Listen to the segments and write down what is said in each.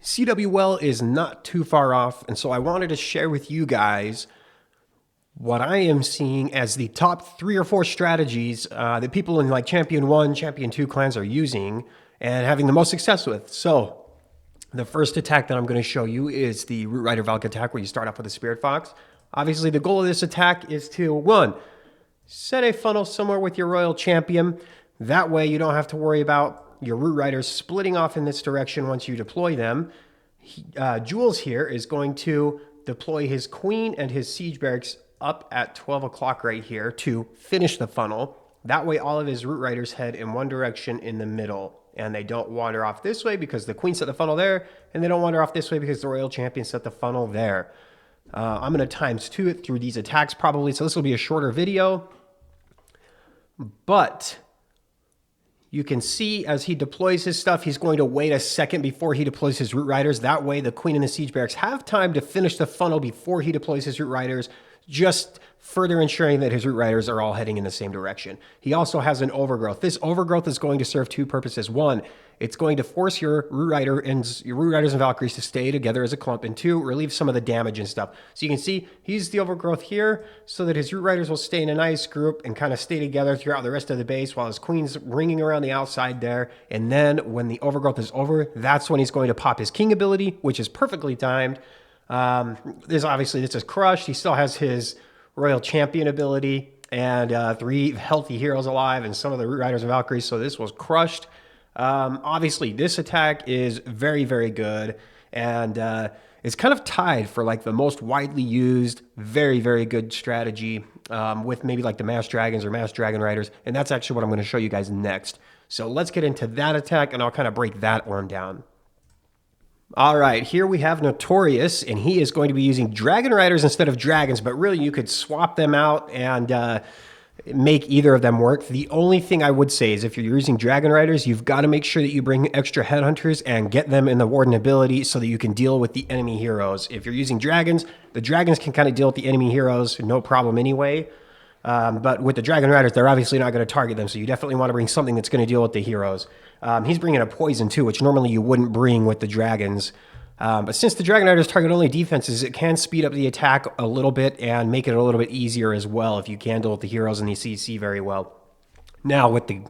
CWL is not too far off, and so I wanted to share with you guys what I am seeing as the top 3 or 4 strategies that people in like Champion 1, Champion 2 clans are using and having the most success with. So the first attack that I'm going to show you is the Root Rider Valk attack, where you start off with a Spirit Fox. Obviously, the goal of this attack is to, 1, set a funnel somewhere with your Royal Champion. That way you don't have to worry about your Root Riders splitting off in this direction once you deploy them. Jules here is going to deploy his Queen and his Siege Barracks up at 12 o'clock right here to finish the funnel. That way all of his Root Riders head in one direction in the middle, and they don't wander off this way because the Queen set the funnel there, and they don't wander off this way because the Royal Champion set the funnel there. I'm going to ×2 it through these attacks probably, so this will be a shorter video. But you can see as he deploys his stuff, he's going to wait a second before he deploys his Root Riders. That way the Queen and the Siege Barracks have time to finish the funnel before he deploys his Root Riders, just further ensuring that his Root Riders are all heading in the same direction. He also has an Overgrowth. This Overgrowth is going to serve 2 purposes. 1, it's going to force your Root Riders and Valkyries to stay together as a clump, and 2, relieve some of the damage and stuff. So you can see he's the Overgrowth here so that his Root Riders will stay in a nice group and kind of stay together throughout the rest of the base while his Queen's ringing around the outside there. And then when the Overgrowth is over, that's when he's going to pop his King ability, which is perfectly timed. This is crushed. He still has his Royal Champion ability and 3 healthy heroes alive and some of the Root Riders and Valkyries, so this was crushed. Obviously, this attack is very, very good, and it's kind of tied for like the most widely used, very, very good strategy with maybe like the Mass Dragons or Mass Dragon Riders, and that's actually what I'm going to show you guys next. So let's get into that attack, and I'll kind of break that one down. All right, here we have 𝗪𝗫𝗗𝗘𝗢𝗧, and he is going to be using Dragon Riders instead of Dragons, but really you could swap them out and make either of them work. The only thing I would say is if you're using Dragon Riders, you've got to make sure that you bring extra Headhunters and get them in the Warden ability so that you can deal with the enemy heroes. If you're using Dragons, the Dragons can kind of deal with the enemy heroes, no problem anyway. But with the Dragon Riders, they're obviously not going to target them, so you definitely want to bring something that's going to deal with the heroes. He's bringing a Poison too, which normally you wouldn't bring with the Dragons. But since the Dragon Riders target only defenses, it can speed up the attack a little bit and make it a little bit easier as well if you can deal with the heroes and the CC very well. Now, with the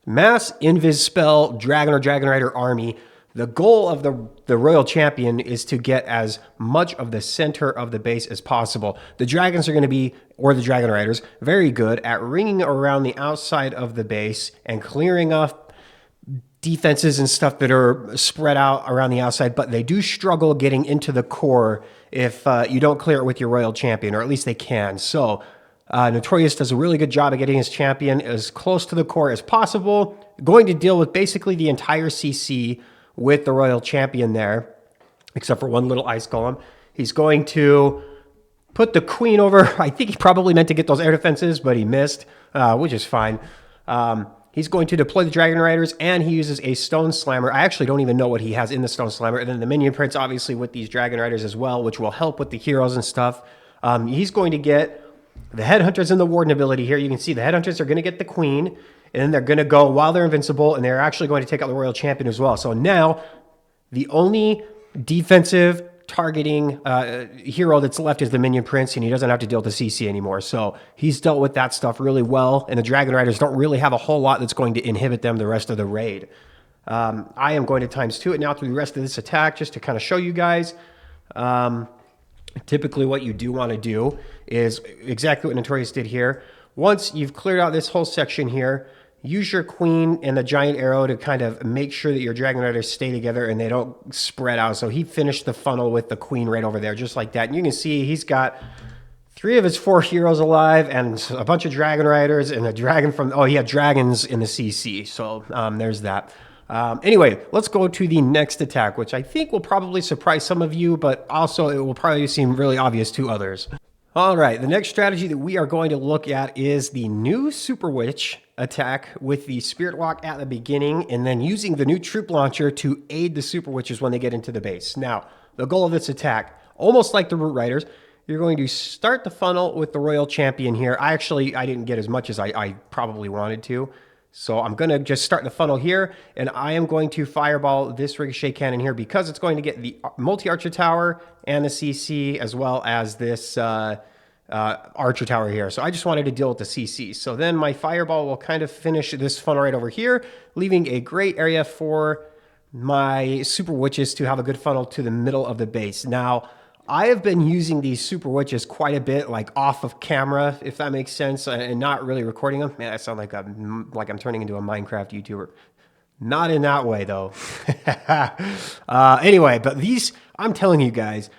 Mass Invis Spell Dragon or Dragon Rider army, the goal of the Royal Champion is to get as much of the center of the base as possible. The Dragons are going to be, or the Dragon Riders, very good at ringing around the outside of the base and clearing up defenses and stuff that are spread out around the outside, but they do struggle getting into the core if you don't clear it with your Royal Champion, or at least they can. So 𝗪𝗪𝗧𝗪 does a really good job of getting his champion as close to the core as possible, going to deal with basically the entire CC with the Royal Champion there, except for one little ice golem. He's going to put the Queen over. I think he probably meant to get those air defenses, but he missed, which is fine. He's going to deploy the Dragon Riders, and he uses a Stone Slammer. I actually don't even know what he has in the Stone Slammer. And then the Minion Prince, obviously, with these Dragon Riders as well, which will help with the heroes and stuff. He's going to get the Headhunters and the Warden ability here. You can see the Headhunters are going to get the Queen, and then they're going to go while they're invincible, and they're actually going to take out the Royal Champion as well. So now, the only defensive targeting hero that's left is the Minion Prince, and he doesn't have to deal with the CC anymore. So he's dealt with that stuff really well, and the Dragon Riders don't really have a whole lot that's going to inhibit them the rest of the raid. I am going to ×2 it now through the rest of this attack just to kind of show you guys. Typically what you do want to do is exactly what 𝗪𝗪𝗧𝗪𝗧 did here. Once you've cleared out this whole section here, use your Queen and the Giant Arrow to kind of make sure that your Dragon Riders stay together and they don't spread out. So he finished the funnel with the Queen right over there, just like that. And you can see he's got 3 of his 4 heroes alive and a bunch of Dragon Riders and a dragon from... Oh, he had dragons in the CC. So there's that. Anyway, let's go to the next attack, which I think will probably surprise some of you, but also it will probably seem really obvious to others. All right, the next strategy that we are going to look at is the new Super Witch attack with the Spirit Walk at the beginning, and then using the new Troop Launcher to aid the Super Witches when they get into the base. Now, the goal of this attack, almost like the Root Riders, you're going to start the funnel with the Royal Champion here. I didn't get as much as I probably wanted to. So I'm going to just start the funnel here, and I am going to fireball this ricochet cannon here because it's going to get the multi-archer tower and the CC as well as this archer tower here. So I just wanted to deal with the CC. So then my fireball will kind of finish this funnel right over here, leaving a great area for my super witches to have a good funnel to the middle of the base. Now, I have been using these super witches quite a bit, like off of camera, if that makes sense, and not really recording them. Man, I sound like I'm turning into a Minecraft YouTuber. Not in that way, though. Anyway, but these, I'm telling you guys,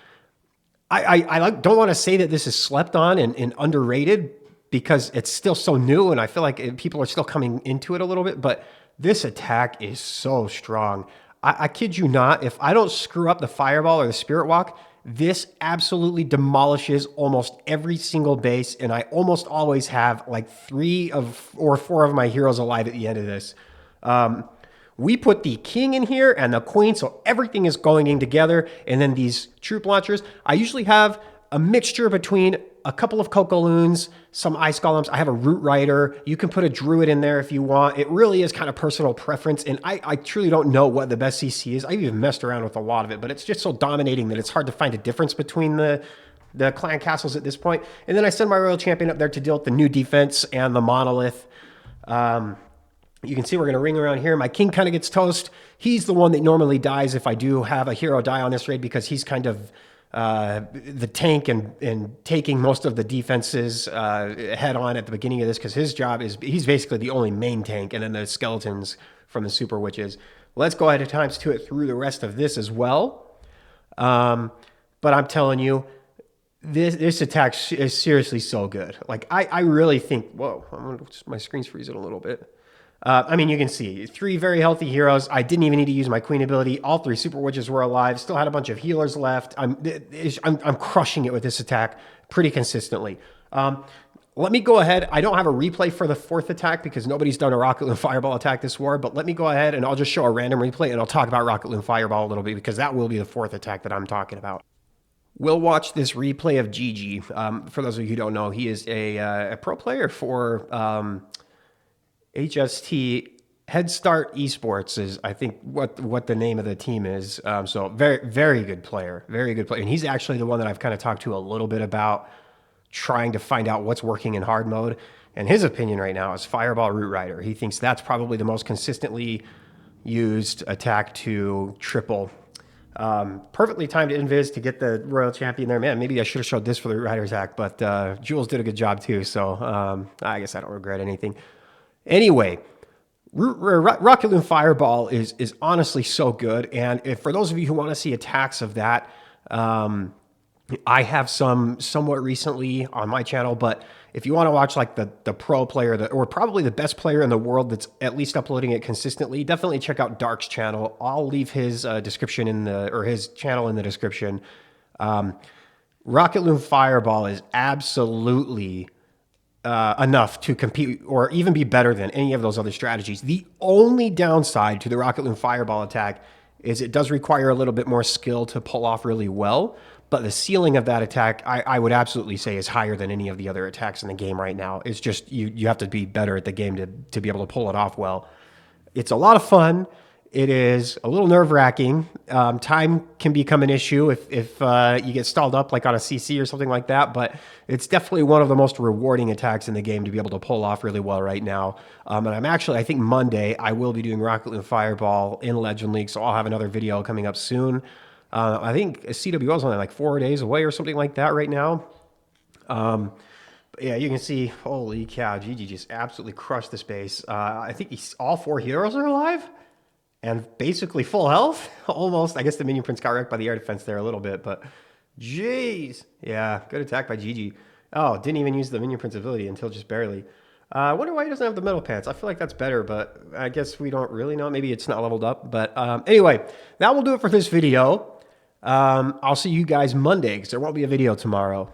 I don't want to say that this is slept on and underrated because it's still so new, and I feel like people are still coming into it a little bit, but this attack is so strong. I kid you not, if I don't screw up the fireball or the spirit walk, this absolutely demolishes almost every single base, and I almost always have like 3 or 4 of my heroes alive at the end of this. We put the king in here and the queen, so everything is going in together, and then these troop launchers. I usually have a mixture between a couple of Coco-Loons, some ice golems. I have a root rider. You can put a druid in there if you want. It really is kind of personal preference, and I truly don't know what the best CC is. I've even messed around with a lot of it, but it's just so dominating that it's hard to find a difference between the clan castles at this point. And then I send my royal champion up there to deal with the new defense and the monolith. You can see we're going to ring around here. My king kind of gets toast. He's the one that normally dies if I do have a hero die on this raid because he's kind of the tank and taking most of the defenses head on at the beginning of this because his job is, he's basically the only main tank, and then the skeletons from the super witches. Let's go ahead and times 2 it through the rest of this as well. But I'm telling you, this attack is seriously so good. Like I really think, whoa, my screen's freezing a little bit. I mean, you can see 3 very healthy heroes. I didn't even need to use my queen ability. All 3 super witches were alive. Still had a bunch of healers left. I'm crushing it with this attack pretty consistently. Let me go ahead. I don't have a replay for the 4th attack because nobody's done a Rocket Loon Fireball attack this war, but let me go ahead and I'll just show a random replay and I'll talk about Rocket Loon Fireball a little bit because that will be the 4th attack that I'm talking about. We'll watch this replay of 𝗪𝗓𝗓. For those of you who don't know, he is a pro player for HST. Head Start Esports is, I think, what the name of the team is. So very, very good player, very good player. And he's actually the one that I've kind of talked to a little bit about trying to find out what's working in hard mode. And his opinion right now is Fireball Root Rider. He thinks that's probably the most consistently used attack to triple. Perfectly timed invis to get the royal champion there. Man, maybe I should have showed this for the Root Rider attack, but Jules did a good job too. So I guess I don't regret anything. Anyway, Rocket Loon Fireball is honestly so good. And for those of you who want to see attacks of that, I have some somewhat recently on my channel, but if you want to watch like the pro player or probably the best player in the world that's at least uploading it consistently, definitely check out Dark's channel. I'll leave his description his channel in the description. Rocket Loon Fireball is absolutely enough to compete or even be better than any of those other strategies. The only downside to the Rocket Loon Fireball attack is it does require a little bit more skill to pull off really well, but the ceiling of that attack, I would absolutely say, is higher than any of the other attacks in the game right now. It's just you have to be better at the game to be able to pull it off well. It's a lot of fun. It is a little nerve-wracking. Time can become an issue if you get stalled up like on a CC or something like that, but it's definitely one of the most rewarding attacks in the game to be able to pull off really well right now. And I think Monday, I will be doing Rocket Loon Fireball in Legend League, so I'll have another video coming up soon. I think CWL is only like 4 days away or something like that right now. Yeah, you can see, holy cow, 𝗪𝗓𝗓𝗘𝗢 just absolutely crushed this base. I think all 4 heroes are alive and basically full health, almost. I guess the minion prince got wrecked by the air defense there a little bit, but jeez. Yeah, good attack by 𝗪𝗓𝗓𝗘𝗢. Oh, didn't even use the minion prince ability until just barely. I wonder why he doesn't have the metal pants. I feel like that's better, but I guess we don't really know. Maybe it's not leveled up. But anyway, that will do it for this video. I'll see you guys Monday because there won't be a video tomorrow.